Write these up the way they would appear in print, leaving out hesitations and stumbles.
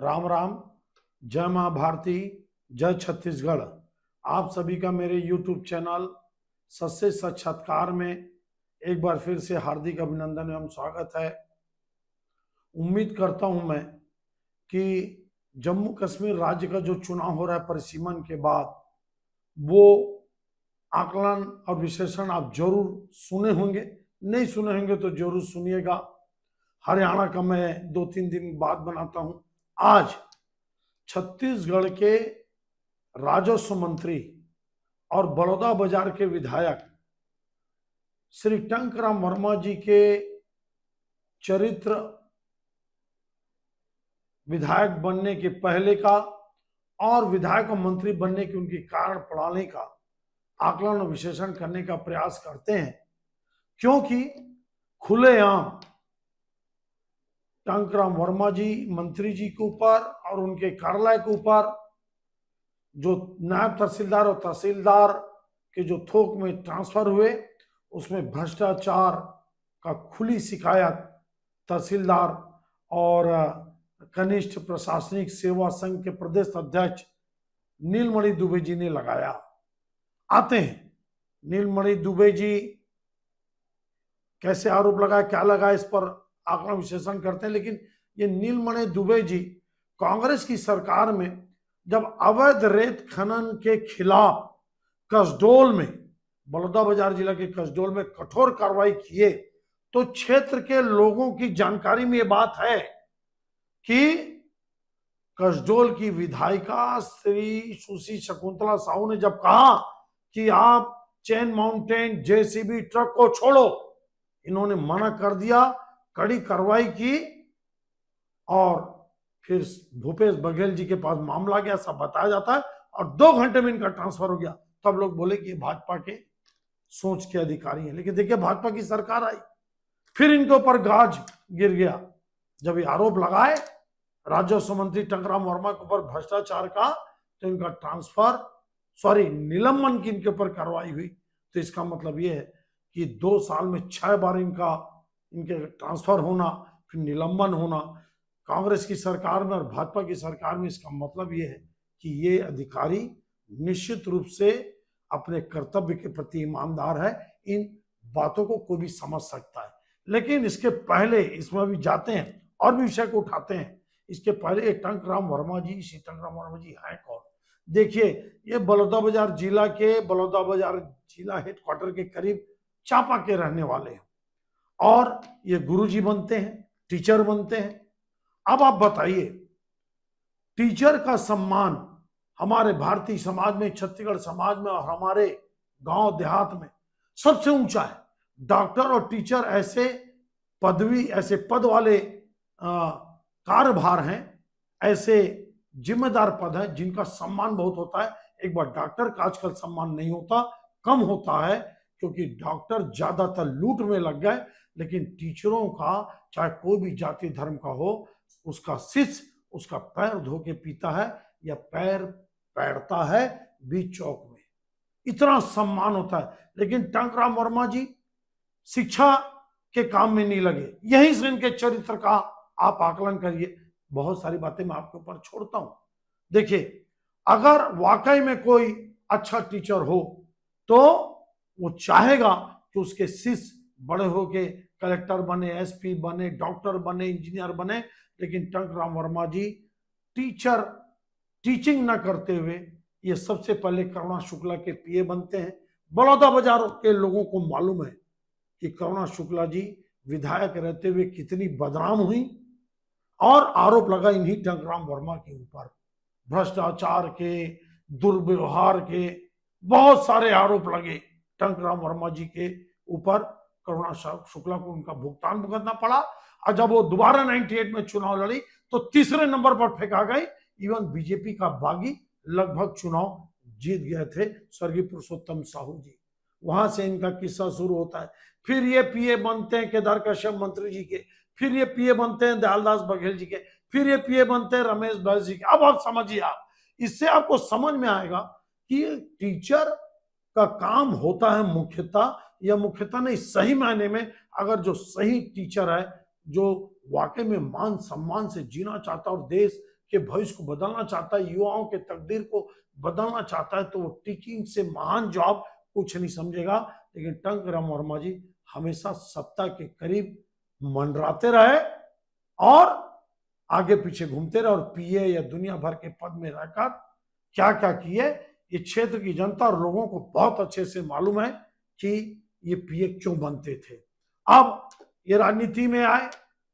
राम राम। जय माँ भारती, जय छत्तीसगढ़। आप सभी का मेरे YouTube चैनल सत से साक्षात्कार में एक बार फिर से हार्दिक अभिनंदन एवं स्वागत है। उम्मीद करता हूं मैं कि जम्मू कश्मीर राज्य का जो चुनाव हो रहा है परिसीमन के बाद, वो आकलन और विश्लेषण आप जरूर सुने होंगे। नहीं सुने होंगे तो जरूर सुनिएगा। हरियाणा का मैं 2-3 दिन बाद बनाता हूं। आज छत्तीसगढ़ के राजस्व मंत्री और बड़ौदा बाजार के विधायक श्री टंकराम वर्मा जी के चरित्र, विधायक बनने के पहले का और विधायक और मंत्री बनने की उनकी कारण प्रणाली का आकलन और विश्लेषण करने का प्रयास करते हैं, क्योंकि खुलेआम टंकराम वर्मा जी मंत्री जी के ऊपर और उनके कार्यालय के ऊपर जो नायब तहसीलदार और तहसीलदार के जो थोक में ट्रांसफर हुए, उसमें भ्रष्टाचार का खुली शिकायत तहसीलदार और कनिष्ठ प्रशासनिक सेवा संघ के प्रदेश अध्यक्ष नीलमणि दुबे जी ने लगाया। आते हैं नीलमणि दुबे जी कैसे आरोप लगाया, क्या लगाया, इस पर आकलन विश्लेषण करते हैं। लेकिन ये नीलमणि दुबे जी कांग्रेस की सरकार में जब अवैध रेत खनन के खिलाफ कसडोल में, बलौदाबाजार जिला के कसडोल में कठोर कार्रवाई किए, तो क्षेत्र के लोगों की जानकारी में ये बात है कि कसडोल की विधायिका श्री सुश्री शकुंतला साहू ने जब कहा कि आप चेन माउंटेन जेसीबी ट्रक को छोड़ो, इन्होंने मना कर दिया, कड़ी कार्रवाई की और फिर भूपेश बघेल जी के पास मामला गया, सब बताया जाता है, और 2 घंटे में इनका ट्रांसफर हो गया। तब लोग बोले कि ये भाजपा के सोच के अधिकारी हैं। लेकिन देखिए, भाजपा की सरकार आई, फिर इनके ऊपर गाज गिर गया जब ये आरोप लगाए राजस्व मंत्री टंकराम वर्मा के ऊपर भ्रष्टाचार का, तो इनका निलंबन की इनके ऊपर कार्रवाई हुई। तो इसका मतलब ये है कि 2 साल में 6 बार इनके ट्रांसफर होना, फिर निलंबन होना कांग्रेस की सरकार में और भाजपा की सरकार में। इसका मतलब ये है कि ये अधिकारी निश्चित रूप से अपने कर्तव्य के प्रति ईमानदार है। इन बातों को कोई भी समझ सकता है। लेकिन इसके पहले इसमें भी जाते हैं और भी विषय को उठाते हैं। इसके पहले टंकराम वर्मा जी, श्री टंकराम वर्मा जी हैं कौन? देखिए, ये बलौदाबाजार जिला हेडक्वार्टर के करीब चांपा के रहने वाले हैं और ये गुरुजी बनते हैं, टीचर बनते हैं। अब आप बताइए, टीचर का सम्मान हमारे भारतीय समाज में, छत्तीसगढ़ समाज में और हमारे गांव देहात में सबसे ऊंचा है। डॉक्टर और टीचर ऐसे पद वाले कार्यभार हैं, ऐसे जिम्मेदार पद हैं जिनका सम्मान बहुत होता है। एक बार डॉक्टर का आजकल सम्मान नहीं होता, कम होता है, क्योंकि डॉक्टर ज्यादातर लूट में लग गए। लेकिन टीचरों का, चाहे कोई भी जाति धर्म का हो, उसका शिष्य उसका पैर धो के पीता है या पैर पैरता है बीच चौक में, इतना सम्मान होता है। लेकिन टंकराम वर्मा जी शिक्षा के काम में नहीं लगे। यहीं से इनके चरित्र का आप आकलन करिए। बहुत सारी बातें मैं आपके ऊपर छोड़ता हूं। देखिए, अगर वाकई में कोई अच्छा टीचर हो तो वो चाहेगा कि उसके शिष्य बड़े होके कलेक्टर बने, एसपी बने, डॉक्टर बने, इंजीनियर बने। लेकिन टंकराम वर्मा जी टीचिंग न करते हुए ये सबसे पहले करुणा शुक्ला के पीए बनते हैं। बलौदाबाजार के लोगों को मालूम है कि करुणा शुक्ला जी विधायक रहते हुए कितनी बदनाम हुई, और आरोप लगा इन्हीं टंकराम वर्मा के ऊपर, भ्रष्टाचार के, दुर्व्यवहार के, बहुत सारे आरोप लगे टंकराम वर्मा जी के ऊपर। करुणा शुक्ला को उनका भुगतान भुगतना पड़ा, और जब वो दोबारा 98 में चुनाव लड़ी तो तीसरे नंबर पर फेंका गई। इवन बीजेपी का बागी लगभग चुनाव जीत गए थे, स्वर्गीय पुरुषोत्तम साहू जी। वहां से इनका किस्सा शुरू होता है। फिर ये पीए बनते हैं केदार कश्यप मंत्री जी के, फिर ये पीए बनते हैं दयालदास बघेल जी के, फिर ये पीए बनते हैं रमेश बैस जी के। अब आप समझिए, इससे आपको समझ में आएगा कि टीचर का काम होता है मुख्यतः, या मुख्यतः नहीं, सही मायने में अगर जो सही टीचर है, जो वाकई में मान सम्मान से जीना चाहता और देश के भविष्य को बदलना चाहता है, युवाओं के तकदीर को बदलना चाहता है, तो वो टीचिंग से महान जॉब कुछ नहीं समझेगा। लेकिन टंकराम वर्मा जी हमेशा सत्ता के करीब मंडराते रहे और आगे पीछे घूमते रहे, और पीए या दुनिया भर के पद में रहकर क्या क्या किए, ये क्षेत्र की जनता और लोगों को बहुत अच्छे से मालूम है कि ये पीए क्यों बनते थे। अब ये राजनीति में आए,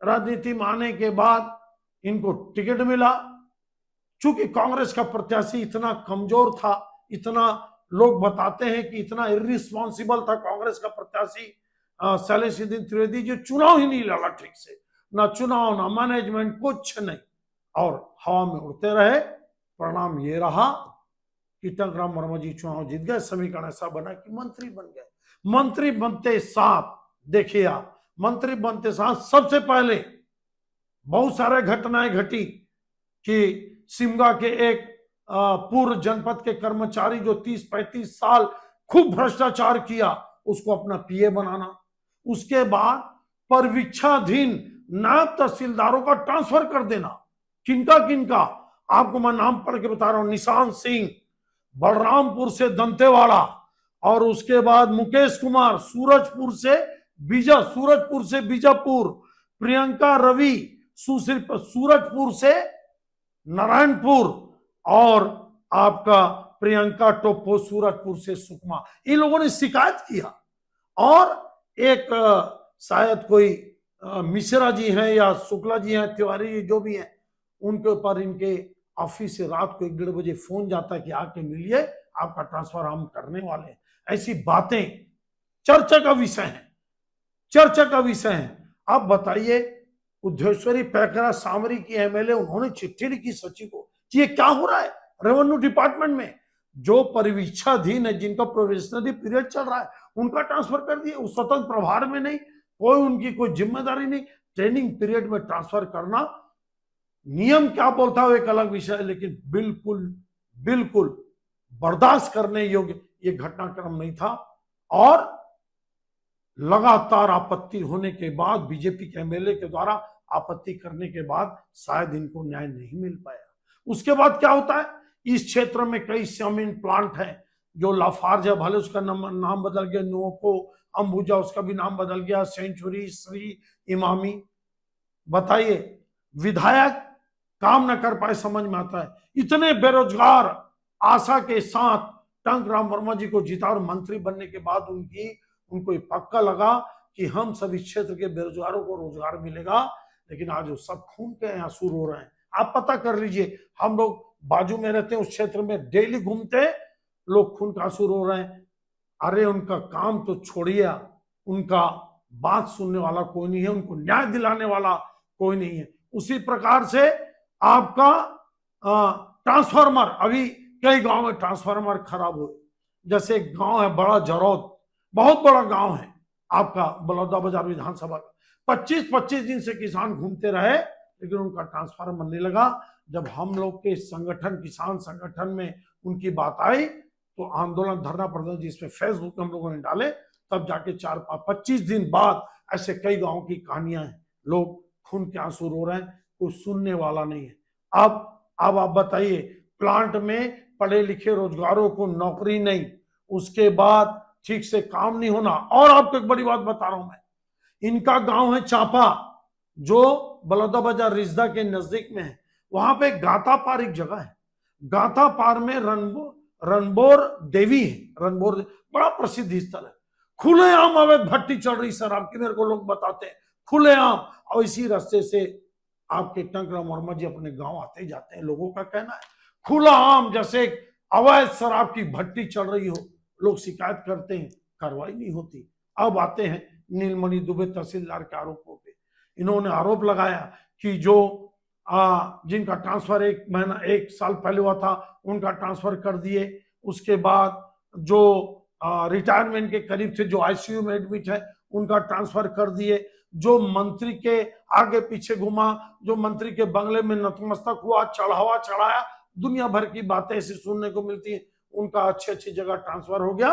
राजनीति में आने के बाद इनको टिकट मिला। चूंकि कांग्रेस का प्रत्याशी इतना कमजोर था, इतना लोग बताते हैं कि इतना इर्रिस्पॉन्सिबल था कांग्रेस का प्रत्याशी शैलेशदीन त्रिवेदी, जो चुनाव ही नहीं लड़ा ठीक से, ना चुनाव ना मैनेजमेंट कुछ नहीं, और हवा में उड़ते रहे। परिणाम ये रहा कि टंकराम वर्मा जी चुनाव जीत गए। समीकरण ऐसा बना कि मंत्री बन गए। मंत्री बनते साथ देखिए आप, मंत्री बनते साथ सबसे पहले बहुत सारे घटनाएं घटी कि शिमगा के एक पूर्व जनपद के कर्मचारी जो 30-35 साल खूब भ्रष्टाचार किया, उसको अपना पीए बनाना। उसके बाद परिवीक्षाधीन नायब तहसीलदारों का ट्रांसफर कर देना। किनका किनका आपको मैं नाम पढ़ के बता रहा हूं। निशांत सिंह बलरामपुर से दंतेवाड़ा, और उसके बाद मुकेश कुमार सूरजपुर से बीजापुर, प्रियंका रवि सूरजपुर से नारायणपुर, और आपका प्रियंका टोप्पो सूरजपुर से सुकमा। इन लोगों ने शिकायत किया, और एक शायद कोई मिश्रा जी हैं या शुक्ला जी हैं, तिवारी जी जो भी हैं, उनके ऊपर इनके ऑफिस से रात को 1-1:30 बजे फोन जाता है कि आके मिलिए, आपका ट्रांसफर हम करने वाले हैं। ऐसी बातें चर्चा का विषय है। अब बताइए, उद्धेश्वरी पैकरा सामरी की एमएलए, उन्होंने चिट्ठी लिखी सचिव को कि ये क्या हो रहा है रेवेन्यू डिपार्टमेंट में, जो परिवीक्षाधीन है, जिनका प्रोबेशनरी पीरियड चल रहा है, उनका ट्रांसफर कर दिए। उस स्वतंत्र प्रभार में नहीं, उनकी कोई जिम्मेदारी नहीं। ट्रेनिंग पीरियड में ट्रांसफर करना, नियम क्या बोलता है एक अलग विषय है, लेकिन बिल्कुल बर्दाश्त करने योग्य ये घटनाक्रम नहीं था। और लगातार आपत्ति होने के बाद, बीजेपी के एमएलए के द्वारा आपत्ति करने के बाद शायद इनको न्याय नहीं मिल पाया। उसके बाद क्या होता है, इस क्षेत्र में कई सीमेंट प्लांट हैं, जो लाफार्ज है, भले उसका नाम बदल गया, नुओको, अंबुजा उसका भी नाम बदल गया, सेंचुरी, श्री, इमामी। बताइए, विधायक काम न कर पाए, समझ में आता है। इतने बेरोजगार आशा के साथ टंकराम वर्मा जी को जीता, और मंत्री बनने के बाद उनको पक्का लगा कि हम सभी क्षेत्र के बेरोजगारों को रोजगार मिलेगा। लेकिन आज वो सब खून के आंसू रो रहे हैं। आप पता कर लीजिए, हम लोग बाजू में रहते हैं, उस क्षेत्र में डेली घूमते, लोग खून का आंसू रो रहे हैं। अरे उनका काम तो छोड़िए, उनका बात सुनने वाला कोई नहीं है, उनको न्याय दिलाने वाला कोई नहीं है। उसी प्रकार से आपका ट्रांसफार्मर, अभी कई गांव में ट्रांसफार्मर खराब हुए। जैसे एक गांव है बड़ा जरौद, बहुत बड़ा गांव है आपका बलौदाबाजार विधानसभा का। 25-25 दिन से किसान घूमते रहे, लेकिन उनका ट्रांसफार्मर नहीं लगा। जब हम लोग के संगठन, किसान संगठन में उनकी बात आई, तो आंदोलन, धरना प्रदर्शन जिसमें फेसबुक हम लोगों ने डाले, तब जाके 4-25 दिन बाद ऐसे कई गांवों की कहानियां हैं। लोग खून के आंसू रो रहे हैं, कोई सुनने वाला नहीं है। अब आप बताइए, प्लांट में पढ़े लिखे रोजगारों को नौकरी नहीं, उसके बाद ठीक से काम नहीं होना। और आपको एक बड़ी बात बता रहा हूं मैं, इनका गांव है चांपा, जो बलौदाबाजार रिश्दा के नजदीक में है। वहां पे गातापार एक जगह है, गातापार में रणबोर देवी है। रणबोर बड़ा प्रसिद्ध स्थल है। खुलेआम अवैध भट्टी चल रही शराब की, मेरे को लोग बताते हैं, खुलेआम। और इसी रास्ते से आपके टंकराम वर्मा जी अपने गांव आते जाते हैं। लोगों का कहना है खुला आम जैसे अवैध शराब की भट्टी चल रही हो, लोग शिकायत करते हैं, कार्रवाई नहीं होती। अब आते हैं नीलमणि दुबे तहसीलदार के आरोपों पे। इन्होंने आरोप लगाया कि जो जिनका ट्रांसफर 1 साल पहले हुआ था, उनका ट्रांसफर कर दिए। उसके बाद जो रिटायरमेंट के करीब थे, जो आईसीयू में एडमिट है, उनका ट्रांसफर कर दिए। जो मंत्री के आगे पीछे घुमा, जो मंत्री के बंगले में नतमस्तक हुआ, चढ़ावा चढ़ाया, दुनिया भर की बातें ऐसी सुनने को मिलती है, उनका अच्छी जगह ट्रांसफर हो गया।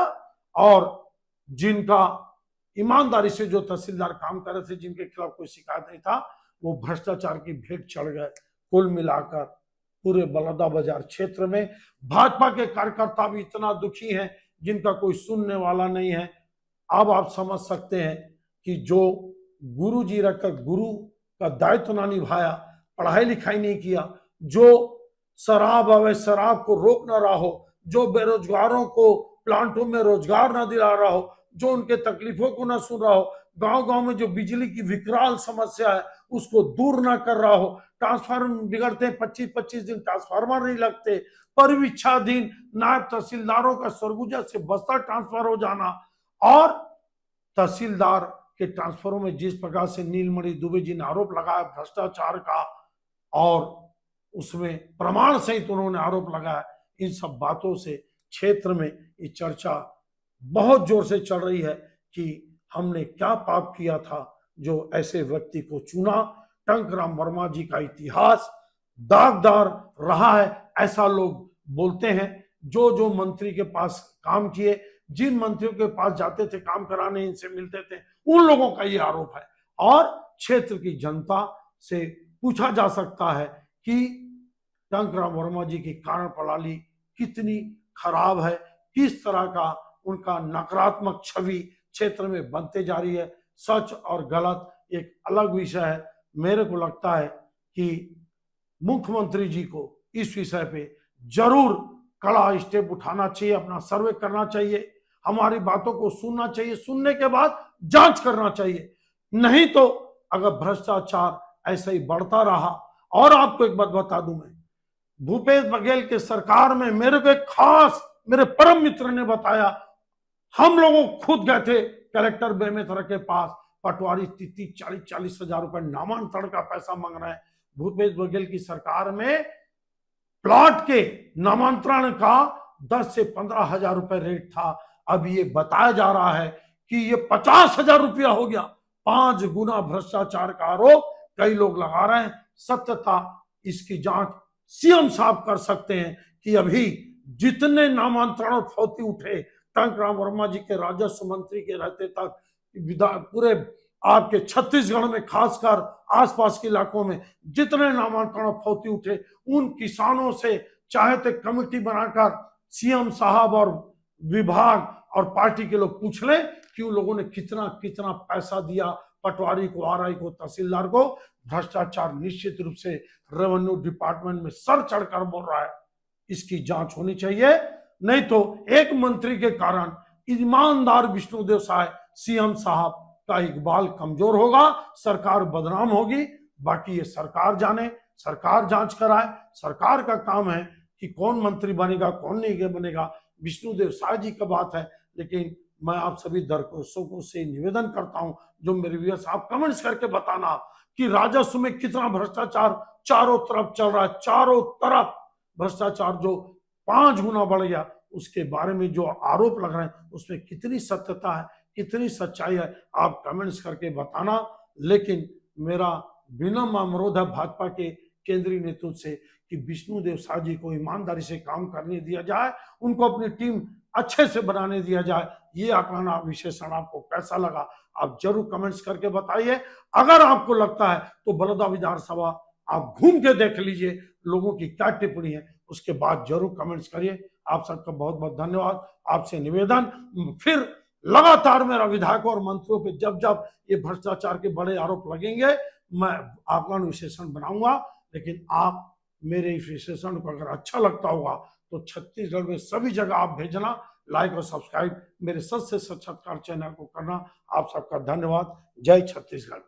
और जिनका ईमानदारी से जो तहसीलदार काम कर रहे थे, जिनके खिलाफ कोई शिकायत नहीं था, वो भ्रष्टाचार की भेंट चढ़ गए। कुल मिलाकर पूरे बलौदाबाजार क्षेत्र में भाजपा के कार्यकर्ता भी इतना दुखी हैं जिनका कोई सुनने वाला नहीं है। अब आप समझ सकते हैं कि जो गुरु जी रखकर गुरु का दायित्व ना निभाया, पढ़ाई लिखाई नहीं किया, जो शराब अवैध शराब को रोक ना रहा हो, जो बेरोजगारों को प्लांटों में रोजगार ना दिला रहा हो, जो उनके तकलीफों को ना सुन रहा हो, गांव गांव में जो बिजली की विकराल समस्या है उसको दूर ना कर रहा हो, ट्रांसफार्मर बिगड़ते हैं, 25-25 दिन ट्रांसफार्मर नहीं लगते, परिवीक्षाधीन नायब तहसीलदारों का सरगुजा से बस्तर ट्रांसफर हो जाना, और तहसीलदार के ट्रांसफरों में जिस प्रकार से नीलमणि दुबे जी ने आरोप लगाया भ्रष्टाचार का, और उसमें प्रमाण सहित उन्होंने आरोप लगाया, इन सब बातों से क्षेत्र में ये चर्चा बहुत जोर से चल रही है कि हमने क्या पाप किया था जो ऐसे व्यक्ति को चुना। टंकराम वर्मा जी का इतिहास दागदार रहा है, ऐसा लोग बोलते हैं। जो जो मंत्री के पास काम किए, जिन मंत्रियों के पास जाते थे काम कराने, इनसे मिलते थे, उन लोगों का ये आरोप है। और क्षेत्र की जनता से पूछा जा सकता है कि टंकराम वर्मा जी की कार्य प्रणाली कितनी खराब है, किस तरह का उनका नकारात्मक छवि क्षेत्र में बनते जा रही है। सच और गलत एक अलग विषय है। मेरे को लगता है कि मुख्यमंत्री जी को इस विषय पे जरूर कड़ा स्टेप उठाना चाहिए, अपना सर्वे करना चाहिए, हमारी बातों को सुनना चाहिए, सुनने के बाद जांच करना चाहिए। नहीं तो अगर भ्रष्टाचार ऐसे ही बढ़ता रहा, और आपको एक बात बता दूं, मैं भूपेश बघेल के सरकार में मेरे को एक खास मेरे परम मित्र ने बताया, हम लोगों खुद गए थे कलेक्टर बेमेतरा के पास, पटवारी 30-40 हजार रुपए नामांतरण का पैसा मांग रहे हैं। भूपेश बघेल की सरकार में प्लॉट के नामांतरण का 10 से 15 हजार रुपए रेट था। अब ये बताया जा रहा है कि ये 50 हजार रुपया हो गया। 5 गुना भ्रष्टाचार का आरोप कई लोग लगा रहे हैं। सत्यता इसकी जांच सीएम साहब कर सकते हैं कि अभी जितने नामांतरण और फौती उठे टंकराम वर्मा जी के राजस्व मंत्री के रहते तक, पूरे आपके छत्तीसगढ़ में खासकर आसपास के इलाकों में जितने नामांतरण और फौती उठे, उन किसानों से चाहे तो कमेटी बनाकर सीएम साहब और विभाग और पार्टी के लोग पूछ लें कि उन लोगों ने कितना कितना पैसा दिया पटवारी को, आरआई को, तहसीलदार को। भ्रष्टाचार निश्चित रूप से रेवेन्यू डिपार्टमेंट में सर चढ़कर बोल रहा है, इसकी जांच होनी चाहिए। नहीं तो एक मंत्री के कारण ईमानदार विष्णुदेव साय सीएम साहब का इकबाल कमजोर होगा, सरकार बदनाम होगी। बाकी ये सरकार जाने, सरकार जांच कराए। सरकार का काम है कि कौन मंत्री बनेगा कौन नहीं बनेगा, विष्णुदेव साय जी का बात है। लेकिन मैं आप सभी दर्शकों से निवेदन करता हूं, जो मेरे व्यूअर्स, आप कमेंट्स करके बताना कि राजस्व में कितना भ्रष्टाचार चारों तरफ चल रहा है। चारों तरफ भ्रष्टाचार जो 5 गुना बढ़ गया, उसके बारे में जो आरोप लग रहे हैं उसमें कितनी सत्यता है, कितनी सच्चाई है, आप कमेंट्स करके बताना। लेकिन मेरा विनम्र अनुरोध है भाजपा के केंद्रीय नेतृत्व से कि विष्णुदेव साय जी को ईमानदारी से काम करने दिया जाए, उनको अपनी टीम अच्छे से बनाने दिया जाए। ये आंकड़ा विश्लेषण आपको कैसा लगा, आप जरूर कमेंट्स करके बताइए। अगर आपको लगता है तो बड़ौदा विधानसभा आप घूम के देख लीजिए, लोगों की क्या टिप्पणी है, उसके बाद जरूर कमेंट्स करिए। आप सबका बहुत बहुत धन्यवाद। आपसे निवेदन, फिर लगातार मेरा विधायकों और मंत्रियों पे जब जब ये भ्रष्टाचार के बड़े आरोप लगेंगे, मैं आकलन विश्लेषण बनाऊंगा। लेकिन आप मेरे इस विश्लेषण को अगर अच्छा लगता होगा तो छत्तीसगढ़ में सभी जगह आप भेजना, लाइक और सब्सक्राइब मेरे सच से साक्षात्कार चैनल को करना। आप सबका धन्यवाद। जय छत्तीसगढ़।